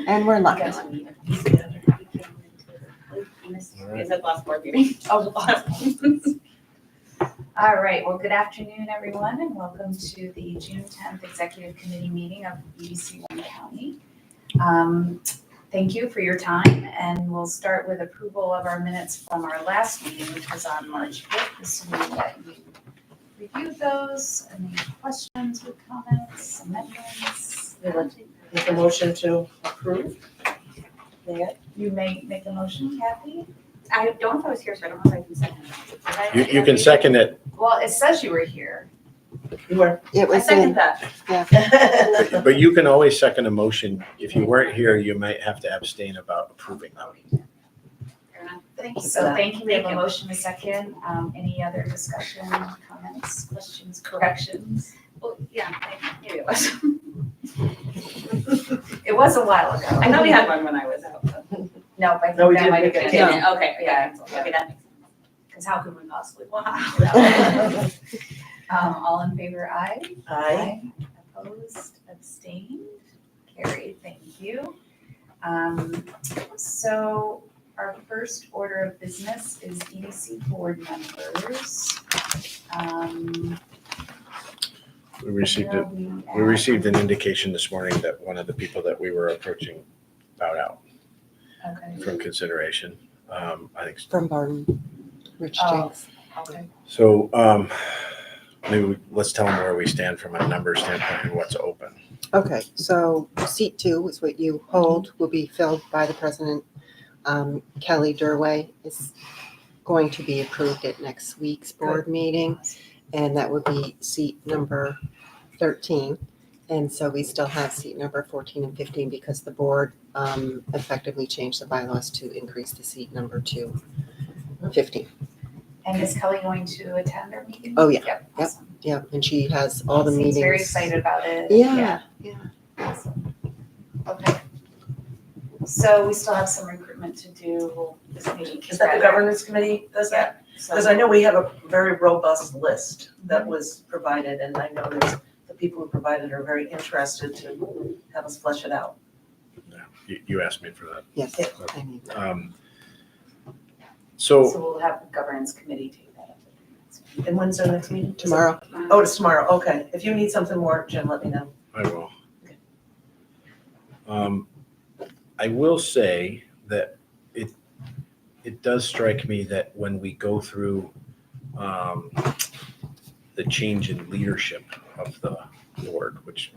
And we're lucky. Is that the last board meeting? Oh, all right, well, good afternoon, everyone, and welcome to the June 10th Executive Committee meeting of EDC Warren County. Thank you for your time, and we'll start with approval of our minutes from our last meeting, which was on March 5th, assuming that you reviewed those. Any questions or comments, amendments? Make a motion to approve. You may make a motion, Kathy? I don't know if I was here, so I don't know if I can second it. You can second it. Well, it says you were here. You were. It I was second in, that. But you can always second a motion. If you weren't here, you might have to abstain about approving them. Fair enough. Thank you for So that. thank you, we have a Thank you. motion, a second. Any other discussion, comments, questions, corrections? Well, yeah, maybe it was. It was a while ago. I know we had one when I was out. But No, but I No, we think that didn't might have make it been, count. Okay, yeah, okay, that makes sense. because how could we possibly? Wow. All in favor, aye? Aye. Opposed, abstained, carried, thank you. So our first order of business is EDC board members. We received where it. are we We at? received an indication this morning that one of the people that we were approaching bowed out Okay, from consideration. I think from Barton, Rich Oh. Jenks. okay. so. Let's tell them where we stand from a number standpoint and what's open. Okay, so seat 2 is what you hold, will be filled by the president. Kelly Durway is going to be approved at next week's board meeting, and that would be seat number 13. And so we still have seat number 14 and 15 because the board effectively changed the bylaws to increase the seat number to 15. And is Kelly going to attend our meeting? Oh, yeah. Yep, Yep. awesome. Yeah, and she has all the Seems meetings. very excited about it. Yeah. Awesome. Okay. So we still have some recruitment to do this meeting. Is that the governance committee does that? Because I know we have a very robust list that was provided, and I know that the people who provided are very interested to have us flesh it out. You asked me for that. Yes, I need that. So So we'll have the governance committee take that up. at the next meeting. And when's our next meeting? Tomorrow. Oh, it's tomorrow, okay. If you need something more, Jim, let me know. I will. I will say that it does strike me that when we go through the change in leadership of the board, which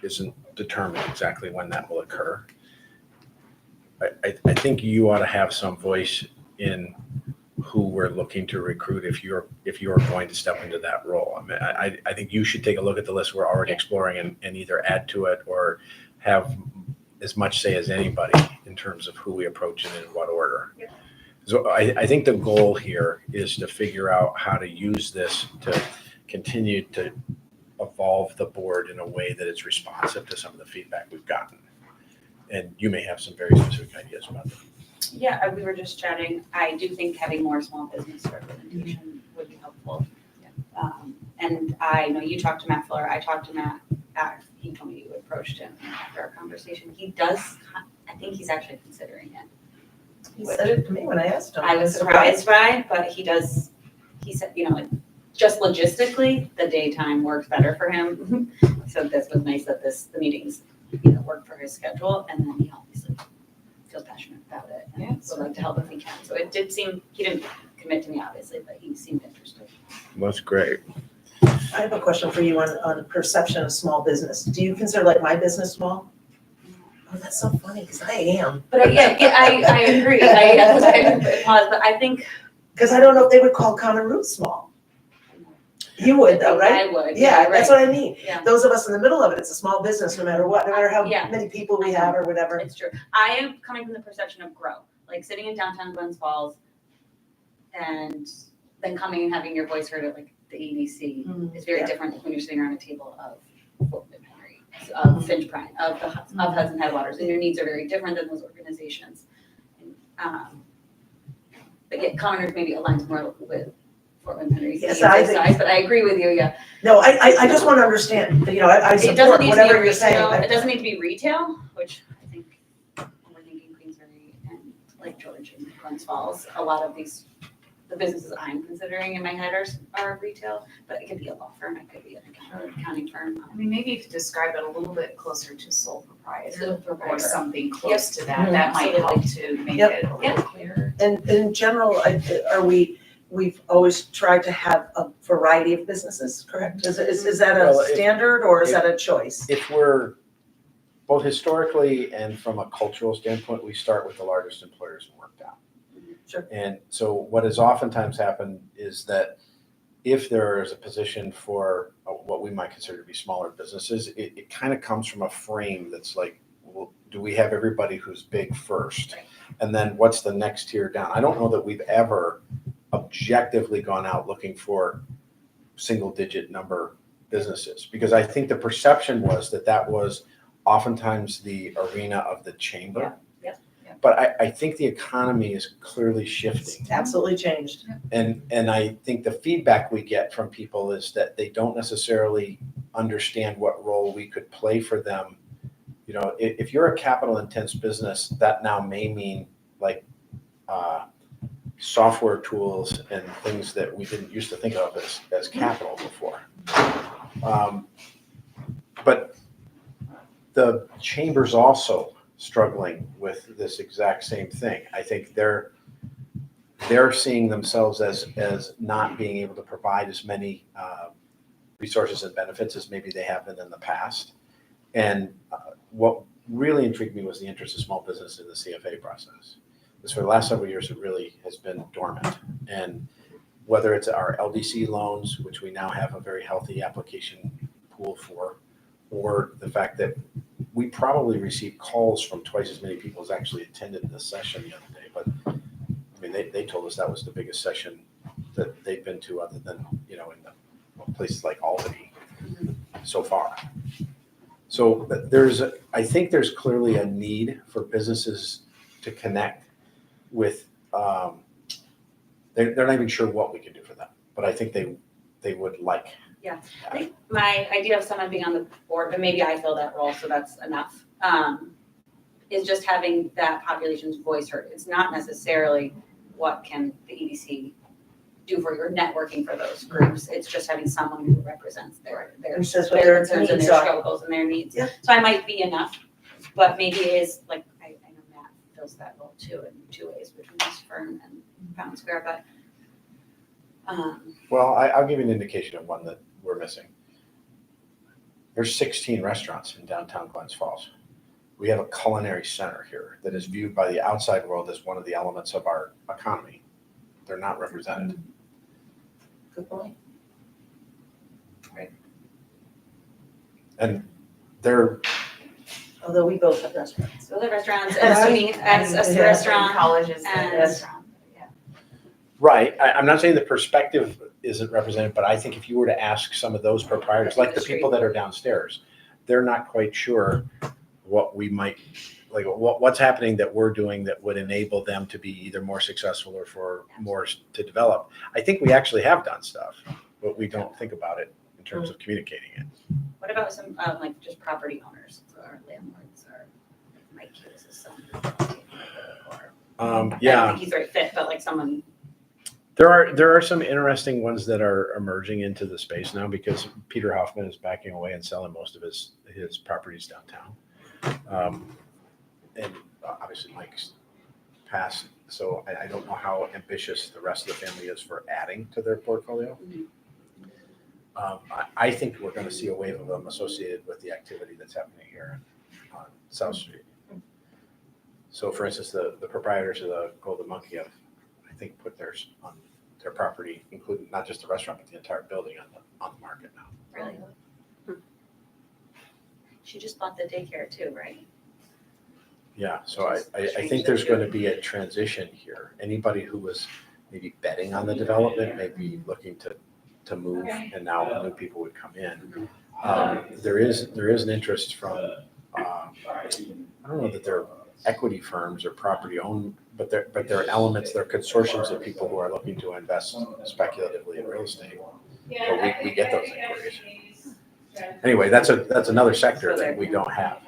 isn't determined exactly when that will occur, I think you ought to have some voice in who we're looking to recruit if you're going to step into that role. I mean, I think you should take a look at the list we're already exploring and either add to it or have as much say as anybody in terms of who we approach and in what order. Yeah. So I think the goal here is to figure out how to use this to continue to evolve the board in a way that it's responsive to some of the feedback we've gotten. And you may have some very specific ideas about that. Yeah, we were just chatting. I do think having more small business representation would be helpful. And I know you talked to Matt Fuller. I talked to Matt. He told me you approached him after our conversation. He does, I think he's actually considering it. He said it to me when I asked him. I was surprised by, but he said, just logistically, the daytime works better for him. So this was nice that the meetings, work for his schedule, and then he obviously feels passionate about it and would like to help if he can. So it did seem, he didn't commit to me obviously, but he seemed interested. That's great. I have a question for you on perception of small business. Do you consider like my business small? Oh, that's so funny, because I am. But I agree. But I think. Because I don't know if they would call Common Roots small. You would though, right? I would. Yeah, that's right. what I mean. Yeah. Those of us in the middle of it, it's a small business, no matter what, no matter how Yeah. many people we have or whatever. It's true. I am coming from the perception of grow, like sitting in downtown Glens Falls and then coming and having your voice heard at like the EDC is very Yeah. different than when you're sitting around a table of Fulton Henry, of Finch Prine, of Hudson Headwaters, and your needs are very different than those organizations. But yet Common Roots maybe aligns more with Portland Henry Yes, I think- size, but I agree with you, yeah. No, I just want to understand, you know, I It doesn't support need to be whatever you're saying. retail, I- it doesn't need to be retail, which I think we're thinking Queensbury and Lake George and Glens Falls, a lot of these, the businesses I'm considering in my head are retail, but it could be a law firm, it could be an accounting firm. I mean, maybe if you describe it a little bit closer to sole Sole proprietor or proprietor. something close to that, Mhm. that might help to make Yep. it a little clearer. And in general, we've always tried to have a variety of businesses, correct? Is that Well, a standard or is if- that a choice? If we're, both historically and from a cultural standpoint, we start with the largest employers and work down. Sure. And so what has oftentimes happened is that if there is a position for what we might consider to be smaller businesses, it kind of comes from a frame that's like, well, do we have everybody who's big first? Right. And then what's the next tier down? I don't know that we've ever objectively gone out looking for single digit number businesses, because I think the perception was that was oftentimes the arena of the chamber. Yeah, But I think the economy is clearly shifting. It's absolutely changed. And I think the feedback we get from people is that they don't necessarily understand what role we could play for them. You know, if you're a capital intense business, that now may mean like software tools and things that we didn't used to think of as capital before. But the chamber's also struggling with this exact same thing. I think they're seeing themselves as not being able to provide as many resources and benefits as maybe they have been in the past. And what really intrigued me was the interest of small business in the CFA process. Because for the last several years, it really has been dormant. And whether it's our LDC loans, which we now have a very healthy application pool for, or the fact that we probably received calls from twice as many people as actually attended this session the other day. But I mean, they told us that was the biggest session that they've been to, other than, you know, in the places like Albany so far. So I think there's clearly a need for businesses to connect with, they're not even sure what we can do for them, but I think they would like. I think my idea of someone being on the board, but maybe I fill that role, so that's enough, is just having that population's voice heard. It's not necessarily what can the EDC do for your networking for those groups. It's just having someone who represents their And says what their concerns and needs their are. struggles and their needs. Yeah. So I might be enough, but maybe it is, like, I know Matt fills that role too in two ways, between this firm and Fountain Square, but Well, I'll give you an indication of one that we're missing. There's 16 restaurants in downtown Glens Falls. We have a culinary center here that is viewed by the outside world as one of the elements of our economy. They're not represented. Good point. And they're, Although we both have restaurants. so the restaurants, And and assuming as a Yeah. restaurant, Colleges and- and restaurant, yeah. right, I'm not saying the perspective isn't represented, but I think if you were to ask some of those proprietors, like the people that are downstairs, they're not quite sure what we might, like what's happening that we're doing that would enable them to be either more successful or for more to develop. I think we actually have done stuff, but we don't think about it in terms of communicating it. what about some, like, just property owners, or landlords, or Mike Hughes is someone who's or I don't Yeah, think he's the right fit, but like someone, there are some interesting ones that are emerging into the space now, because Peter Hoffman is backing away and selling most of his properties downtown. And obviously Mike's passed, so I don't know how ambitious the rest of the family is for adding to their portfolio. Mhm. I think we're gonna see a wave of them associated with the activity that's happening here on South Street. So for instance, the proprietors of the Golden Monkey have, I think, put theirs on their property, including not just the restaurant, but the entire building on the market now. really. She just bought the daycare too, right? Yeah, so I think there's going to be a transition here. Anybody who was maybe betting on the development may be looking to move, and now new people would come in. There is an interest from, I don't know that they're equity firms or property owned, but they're elements, they're consortiums of people who are looking to invest speculatively in real estate. So we get those inquiries. Anyway, that's another sector that we don't have.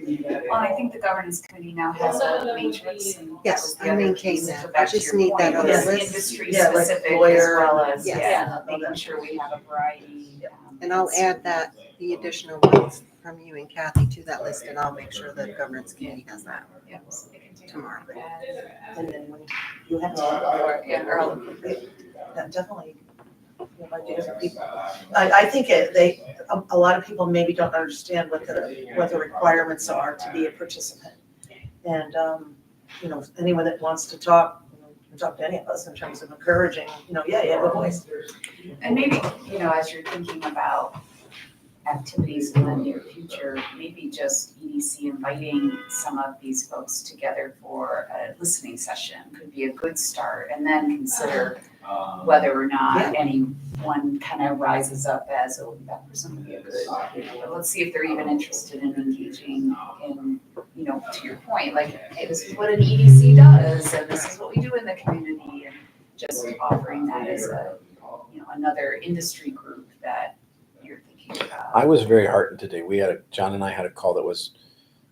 Well, I think the governance committee now has a matrix and that Yes, was the I other maintain piece. that. So I back to just your need that point, on the it's list. industry Yeah, like specific as lawyer, well as, yes. yeah, all making that. sure we have a variety. And I'll add that, the additional ones from you and Kathy to that list, and I'll make sure the governance committee has that Yep, so they can take a tomorrow. look at it. And then when you have to, Yeah, Earl. that definitely, you know, different people. I think a lot of people maybe don't understand what the requirements are to be a participant. And, you know, anyone that wants to talk, you know, can talk to any of us in terms of encouraging, you know, yeah, you have a voice. And maybe, you know, as you're thinking about activities in the near future, maybe just EDC inviting some of these folks together for a listening session could be a good start, and then consider whether or not anyone kind of rises up as, oh, that person would be a good, but let's see if they're even interested in engaging in, you know, to your point, like, hey, this is what an EDC does, and this is what we do in the community, and just offering that as a, you know, another industry group that you're thinking about. I was very heartened today. John and I had a call that was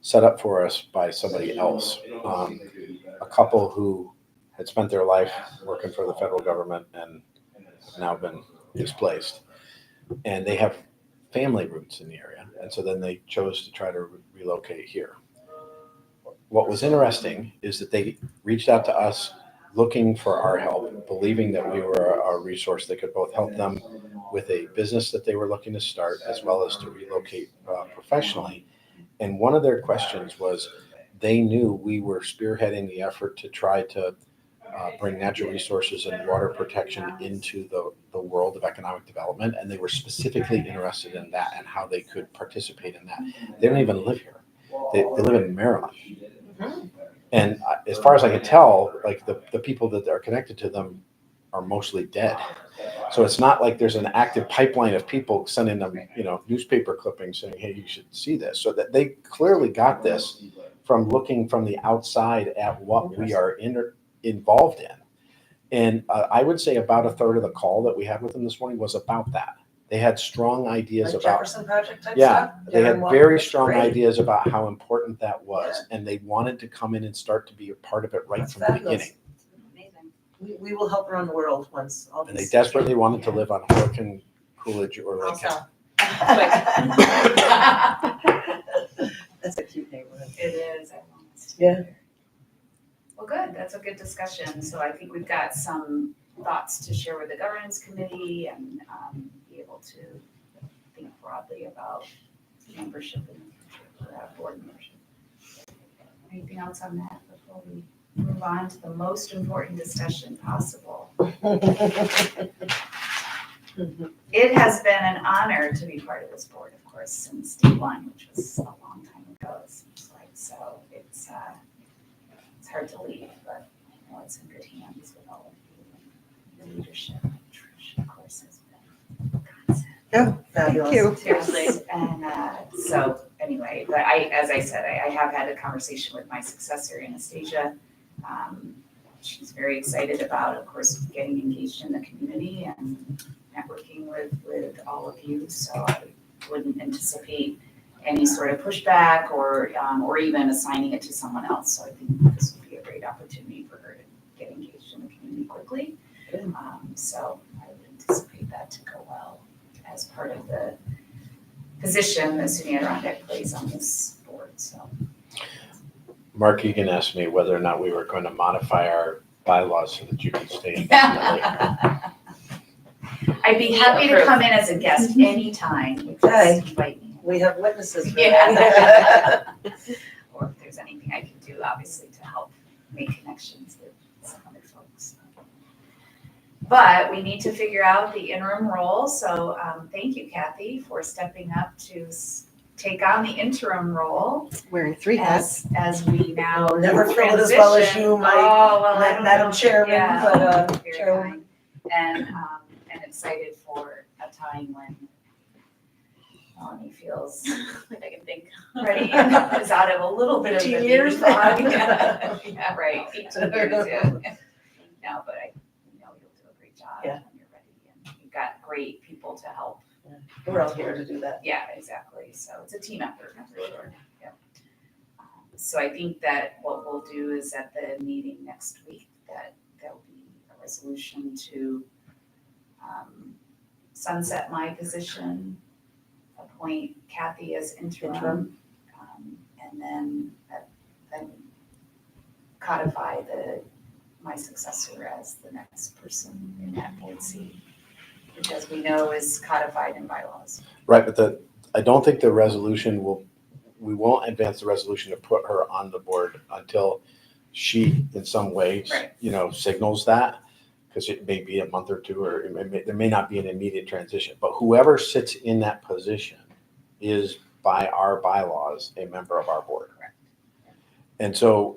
set up for us by somebody else. A couple who had spent their life working for the federal government and have now been displaced. And they have family roots in the area. And so then they chose to try to relocate here. What was interesting is that they reached out to us looking for our help, believing that we were a resource that could both help them with a business that they were looking to start as well as to relocate professionally. And one of their questions was, they knew we were spearheading the effort to try to bring natural resources and water protection into the world of economic development. And they were specifically interested in that and how they could participate in that. They don't even live here. They live in Maryland. And as far as I can tell, like the people that are connected to them are mostly dead. So it's not like there's an active pipeline of people sending them, you know, newspaper clippings saying, hey, you should see this. So that they clearly got this from looking from the outside at what we are involved in. And I would say about a third of the call that we had with them this morning was about that. They had strong ideas Like about Jefferson Project type yeah, stuff? they had Darren very Walker's strong great. ideas about how important that was, and they wanted to come in and start to be a part of it right That's from the fabulous. beginning. Amazing. We will help around the world once all And they this. desperately wanted to live on Hurricane Coolidge or Lincoln. Also. That's a cute neighborhood. It is, I want us to. Yeah. Well, good, that's a good discussion, so I think we've got some thoughts to share with the governance committee and be able to think broadly about membership in the future for our board membership. Anything else on that before we move on to the most important discussion possible? It has been an honor to be part of this board, of course, since day one, which was a long time ago, it seems like. So it's hard to leave, but I know it's in good hands with all of you. The leadership, Trish, of course, has been constant. Oh, Fabulous. thank you. Seriously, and so anyway, but as I said, I have had a conversation with my successor, Anastasia. She's very excited about, of course, getting engaged in the community and networking with all of you. So I wouldn't anticipate any sort of pushback or even assigning it to someone else. So I think this would be a great opportunity for her to get engaged in the community quickly. So I would anticipate that to go well as part of the position that SUNY Adirondack plays on this board, so. Mark Egan asked me whether or not we were going to modify our bylaws so that you could stay indefinitely. I'd be happy to come in as a guest anytime, Okay. just invite me. We have witnesses for Yeah. that. Or if there's anything I can do, obviously, to help make connections with some other folks. But we need to figure out the interim role, so thank you, Kathy, for stepping up to take on the interim role Wearing 3 hats. as we now I'll never fill it as well as you, my Oh, well, I don't Madam know. Chairman, Yeah, but, very Chairwoman. kind. And excited for a time when Melanie feels Like I can think. ready and is out of a little bit of the 15 baby years? fog. Yeah, right, 18 years, yeah. No, but I know you'll do a great job Yeah. when you're ready, and you've got great people to help. We're all here to do that. Yeah, exactly, so it's a team effort, for sure, yeah. So I think that what we'll do is at the meeting next week, that there'll be a resolution to sunset my position, appoint Kathy as interim, and then codify my successor as the next person in that board seat, which as we know is codified in bylaws. Right, but I don't think the resolution we won't advance the resolution to put her on the board until she, in some way, Right. signals that, because it may be a month or two, or there may not be an immediate transition. But whoever sits in that position is, by our bylaws, a member of our board. Correct. And so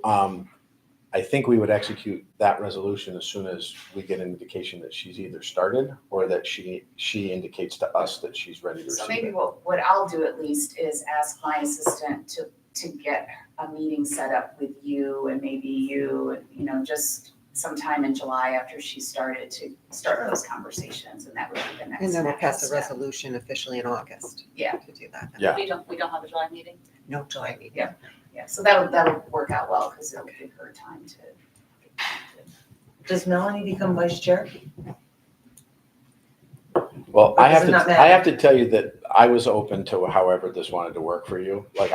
I think we would execute that resolution as soon as we get an indication that she's either started or that she indicates to us that she's ready to So receive maybe it. what I'll do at least is ask my assistant to get a meeting set up with you and maybe you, just sometime in July after she started to start those conversations, and that would be the next. And then we'll pass the step. resolution officially in August. Yeah. To do that. Yeah. We don't have a July meeting. No July meeting. Yeah. Yeah, so that'll work out well, because it'll give her time to. Does Melanie become vice chair? Well, Or I does have it not to, matter? I have to tell you that I was open to however this wanted to work for you. Like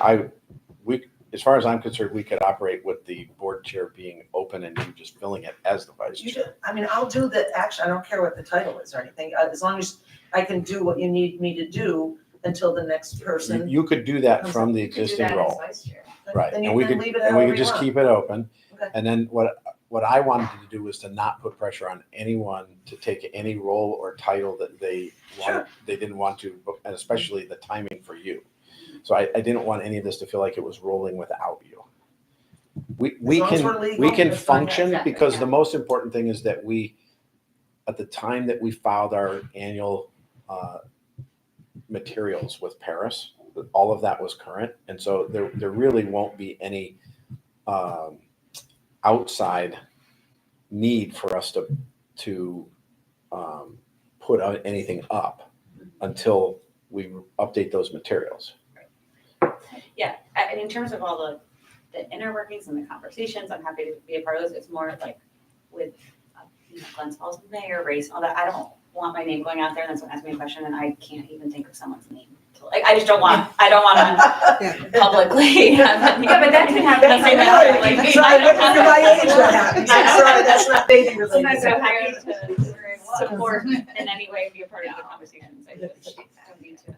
as far as I'm concerned, we could operate with the board chair being open and you just filling it as the vice You chair. do, I'll do the action, I don't care what the title is or anything, as long as I can do what you need me to do until the next person. You could do that from the You could do existing that as role. vice chair. Right, Then and you we can could, leave it and we however could you just want. keep it open. Okay. And then what I wanted to do was to not put pressure on anyone to take any role or title that they wanted, they didn't want to, and especially the timing for you. So I didn't want any of this to feel like it was rolling without you. We long as we're can, legal, we can that's fine. function Exactly, because yeah. the most important thing is that at the time that we filed our annual materials with Paris, all of that was current. And so there really won't be any outside need for us to put out anything up until we update those materials. Yeah, and in terms of all the inner workings and the conversations, I'm happy to be a part of those. It's more like with Glens Falls mayor race, all that. I don't want my name going out there and then someone asks me a question and I can't even think of someone's name. Like, I just don't want to publicly. Yeah, but that can happen. That's like that. Sorry, for my age that happens, I'm sorry, that's not baby related. Sometimes I'm hired to support in any way, be a part of the conversations. I just don't need to.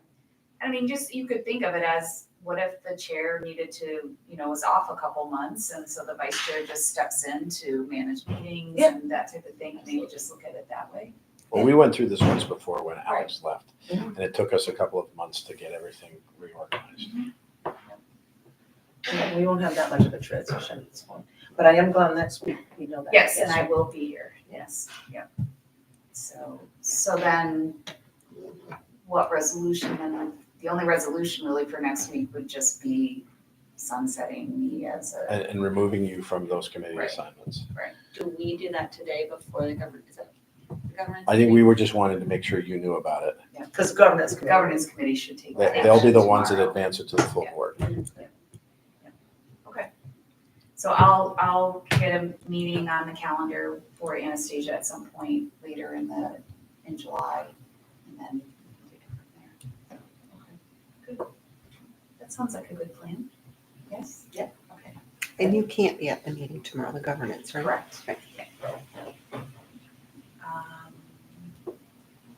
I mean, you could think of it as, what if the chair needed to, was off a couple months, and so the vice chair just steps in to manage meetings Yeah. and that type of thing, and maybe just look at it that way. Well, we went through this once before when Alex left, Mhm. and it took us a couple of months to get everything reorganized. Yeah, we won't have that much of a transition at this point, but I am gone next week, you know that. Yes, and I will be here, yes, yep. So then, what resolution, and the only resolution really for next week would just be sunsetting me as a, And removing you from those committee Right. assignments. Do we do that today before the government, is that the government? I think we were just wanting to make sure you knew about it. Because governance the committee. governance committee should take that They'll be action the ones that tomorrow. advance it to the full Yeah. board. Okay. So I'll get a meeting on the calendar for Anastasia at some point later in July, and then take it from there. Okay, good. That sounds like a good plan. Yes? Yeah. Okay. And you can't be at the meeting tomorrow, the governance, right? Correct. Right.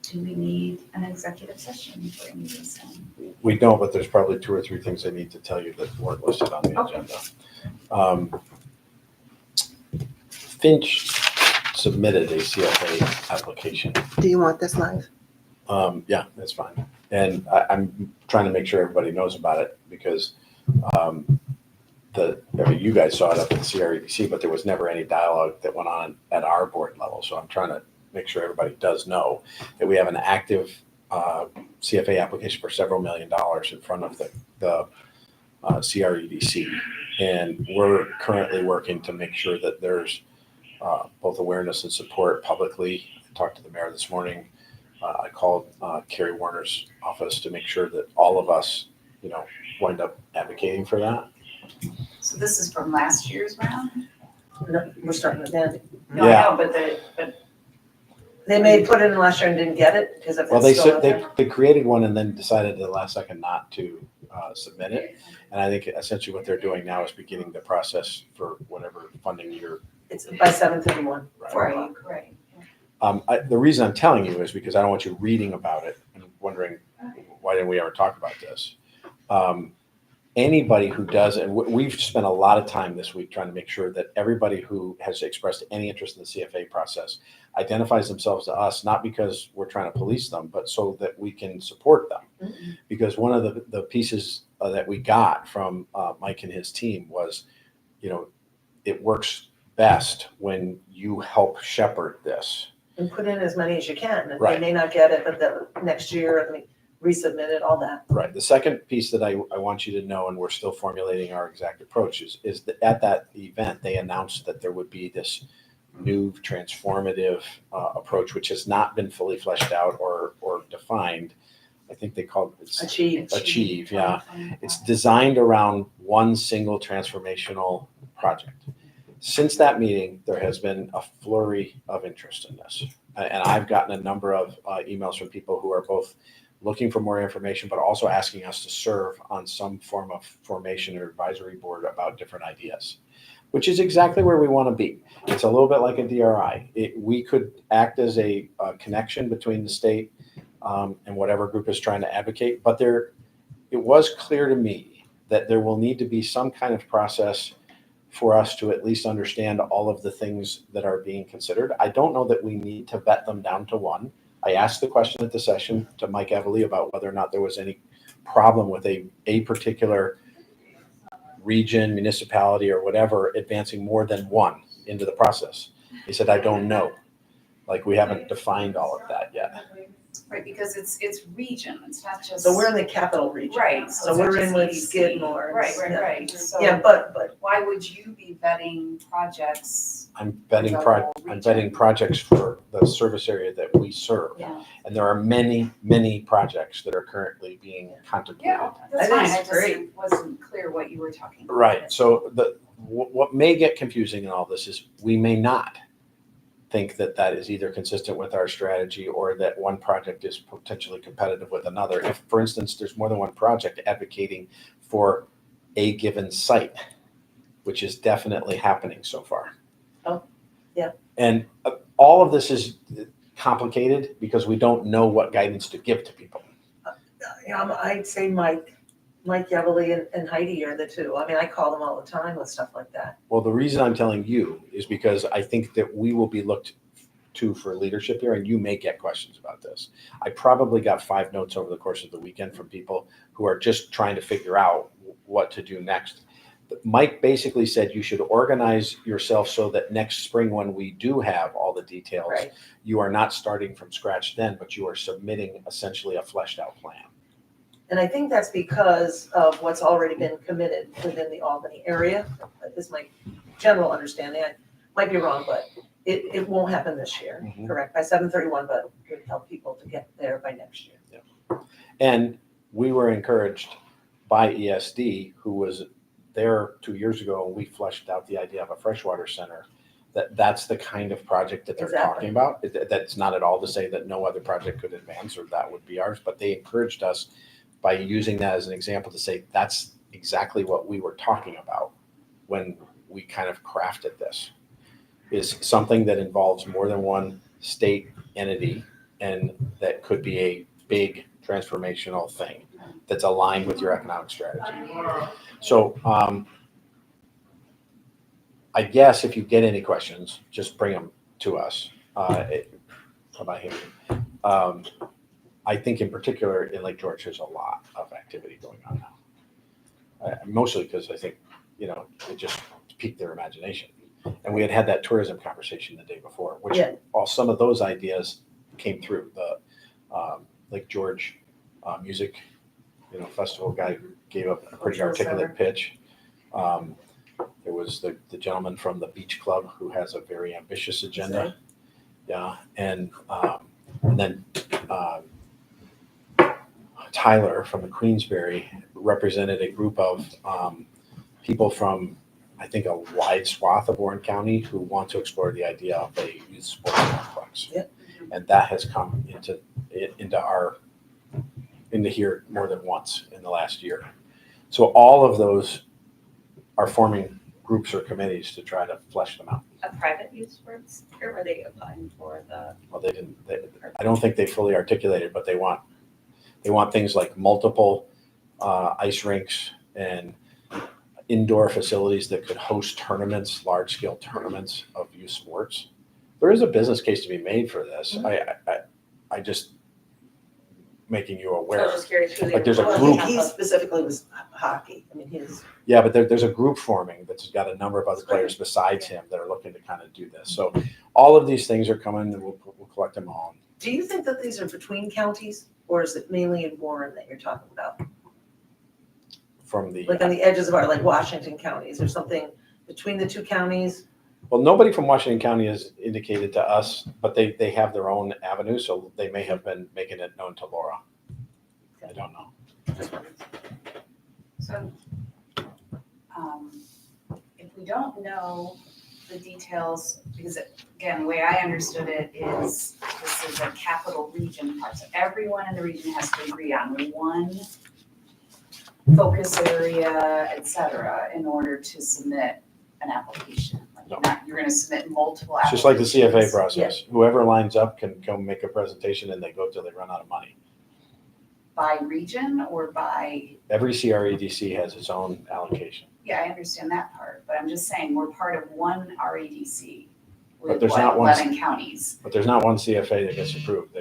Do we need an executive session for any reason? We don't, but there's probably 2 or 3 things I need to tell you that weren't listed on the Okay. agenda. Finch submitted a CFA application. Do you want this live? Yeah, that's fine. And I'm trying to make sure everybody knows about it because you guys saw it up at the CREDC, but there was never any dialogue that went on at our board level. So I'm trying to make sure everybody does know that we have an active CFA application for several $1 million in front of the CREDC. And we're currently working to make sure that there's both awareness and support publicly. I talked to the mayor this morning. I called Carrie Warner's office to make sure that all of us, wind up advocating for that. So this is from last year's round? No, we're starting again. No, Yeah. I know, but They may put it in last year and didn't get it because of Well, it's still out they there. they created one and then decided at the last second not to submit it. And I think essentially what they're doing now is beginning the process for whatever funding you're. It's by 7/31. right. The reason I'm telling you is because I don't want you reading about it and wondering, why didn't we ever talk about this? Anybody who does, and we've spent a lot of time this week trying to make sure that everybody who has expressed any interest in the CFA process identifies themselves to us, not because we're trying to police them, but so that we can support them. Mm-hmm. Because one of the pieces that we got from Mike and his team was, it works best when you help shepherd this. And put in as many as you can. And they Right. may not get it, but the next year, resubmit it, all that. Right. The second piece that I want you to know, and we're still formulating our exact approach, is that at that event, they announced that there would be this new transformative approach, which has not been fully fleshed out or defined. I think they called it Achieve. Yeah. It's designed around one single transformational project. Since that meeting, there has been a flurry of interest in this. And I've gotten a number of emails from people who are both looking for more information, but also asking us to serve on some form of formation or advisory board about different ideas, which is exactly where we want to be. It's a little bit like a DRI. We could act as a connection between the state and whatever group is trying to advocate, but it was clear to me that there will need to be some kind of process for us to at least understand all of the things that are being considered. I don't know that we need to vet them down to one. I asked the question at the session to Mike Everly about whether or not there was any problem with a particular region, municipality, or whatever advancing more than one into the process. He said, I don't know. Like, we haven't defined all of that yet. Right, because it's region, it's not just. So we're in the capital region. Right. So it's we're not in just with EDC. Skidmore. and- Right, yeah. right. So Yeah, but why would you be vetting projects? I'm vetting projects for the service area that we serve. Yeah. And there are many, many projects that are currently being contemplated. Yeah, that's That fine, is I just great. wasn't clear what you were talking about. Right. So what may get confusing in all this is we may not think that is either consistent with our strategy or that one project is potentially competitive with another. If, for instance, there's more than one project advocating for a given site, which is definitely happening so far. Oh, yeah. And all of this is complicated because we don't know what guidance to give to people. I'd say Mike Everly and Heidi are the two. I mean, I call them all the time with stuff like that. Well, the reason I'm telling you is because I think that we will be looked to for leadership here, and you may get questions about this. I probably got 5 notes over the course of the weekend from people who are just trying to figure out what to do next. Mike basically said you should organize yourself so that next spring, when we do have all the details, Right. you are not starting from scratch then, but you are submitting essentially a fleshed out plan. And I think that's because of what's already been committed within the Albany area. This is my general understanding. I might be wrong, but it won't happen this year, Mhm. correct? By 7/31, but it would help people to get there by next year. And we were encouraged by ESD, who was there 2 years ago, and we fleshed out the idea of a freshwater center, that's the kind of project that they're Exactly. talking about. That's not at all to say that no other project could advance or that would be ours, but they encouraged us by using that as an example to say that's exactly what we were talking about when we kind of crafted this, is something that involves more than one state entity and that could be a big transformational thing that's aligned with your economic strategy. So I guess if you get any questions, just bring them to us. How about him? I think in particular in Lake George, there's a lot of activity going on now. Mostly because I think, it just piqued their imagination. And we had that tourism conversation the day before, which Yeah. some of those ideas came through. The Lake George music, festival guy gave a pretty Cultural articulate center. pitch. There was the gentleman from the Beach Club who has a very ambitious agenda. Yeah, and then Tyler from the Queensberry represented a group of people from, I think, a wide swath of Warren County who want to explore the idea of a youth sports complex. Yep. And that has come into here more than once in the last year. So all of those are forming groups or committees to try to flesh them out. A private youth sports, or were they applying for the? Well, I don't think they fully articulated, but they want things like multiple ice rinks and indoor facilities that could host tournaments, large scale tournaments of youth sports. There is a business case to be made for this. I just making you I aware. was just curious who they. Like, there's a were. group- He specifically was hockey. I mean, his. Yeah, but there's a group forming that's got a number of other players besides him that are looking to kind of do this. So all of these things are coming, and we'll collect them all. Do you think that these are between counties, or is it mainly in Warren that you're talking about? From the Like on the edges of our, like Washington County, is there something between the two counties? well, nobody from Washington County has indicated to us, but they have their own avenue, so they may have been making it known to Laura. I don't know. So, if we don't know the details, because again, the way I understood it is this is a capital region part. So everyone in the region has to agree on one focus area, et cetera, in order to submit an application. Like you're gonna submit multiple It's just like the applications. CFA process. Whoever lines up can come make a presentation, and they go till they run out of money. By region or by, Every CREDC has its own allocation. yeah, I understand that part, but I'm just saying, we're part of one REDC But with there's what, not one- 11 counties. But there's not one CFA that gets approved.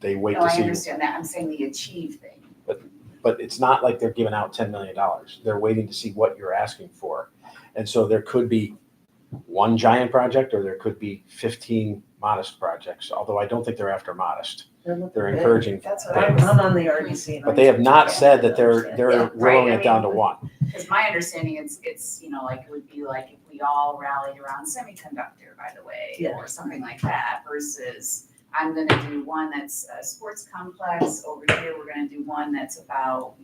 They wait No, to I see. understand that, I'm saying the achieve thing. But it's not like they're giving out $10 million. They're waiting to see what you're asking for. And so there could be one giant project, or there could be 15 modest projects, although I don't think they're after modest. They're encouraging. That's what I I'm was, on the RDC. and But they have not Yeah. said that they're Yeah, whittling right, it down to I mean- one. because my understanding it's, like, it would be like if we all rallied around semiconductor, by the way, Yeah. or something like that, versus I'm gonna do one that's a sports complex, over here, we're gonna do one that's about,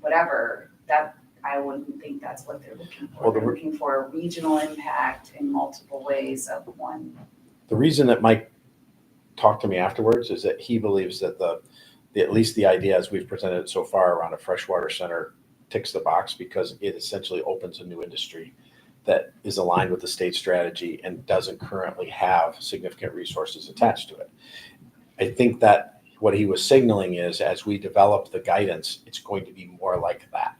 whatever, that, I wouldn't think that's what they're looking for. Well, They're looking for a regional impact in multiple ways of one. The reason that Mike talked to me afterwards is that he believes that at least the idea as we've presented it so far around a freshwater center ticks the box, because it essentially opens a new industry that is aligned with the state strategy and doesn't currently have significant resources attached to it. I think that what he was signaling is, as we develop the guidance, it's going to be more like that,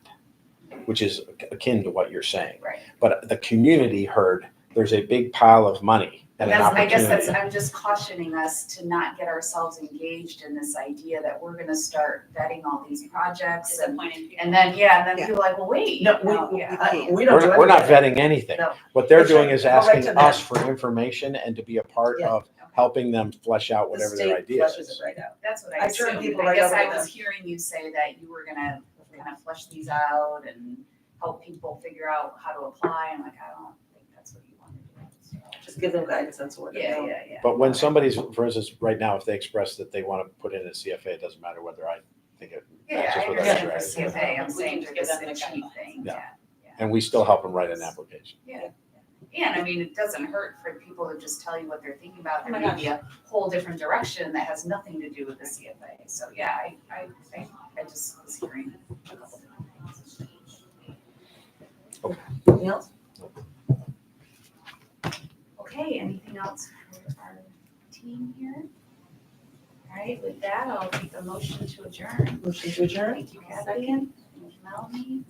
which is akin to what you're saying. Right. But the community heard there's a big pile of money and an I guess opportunity. I'm just cautioning us to not get ourselves engaged in this idea that we're gonna start vetting all these projects and Disappointing people. and then Yeah. people are like, well, wait, No, yeah. we don't do We're not anything. vetting anything. No. What they're That's doing right. is Go right asking to them. us for information and to be a part Yeah. of helping them flesh out The whatever state their idea flushes is. it right out. That's what I I turn assumed. people I right guess over I to was them. hearing you say that you were gonna kind of flesh these out and help people figure out how to apply. I'm like, I don't think that's what you want to do. So, Just give them guidance on what to Yeah, do. yeah. But when somebody's, for instance, right now, if they express that they want to put in a CFA, it doesn't matter whether I think it Yeah, matches I with our understand for strategy. CFA, I'm We saying can for give this them the achieve guidelines. thing, Yeah. yeah. And we still help them write an application. Yeah. And I mean, it doesn't hurt for people to just tell you what they're thinking about. Oh my There may be a whole different direction that has nothing to do with the CFA. So yeah, I just was hearing a couple different things. Anything else? Okay, anything else for our team here? All right, with that, I'll take a motion to adjourn. Motion to adjourn? Thank you, Kathy. Thank you, Melanie.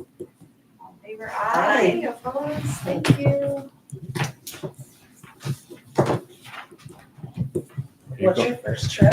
All in favor, Aye. aye. Opposed? Thank you. What's your first trip?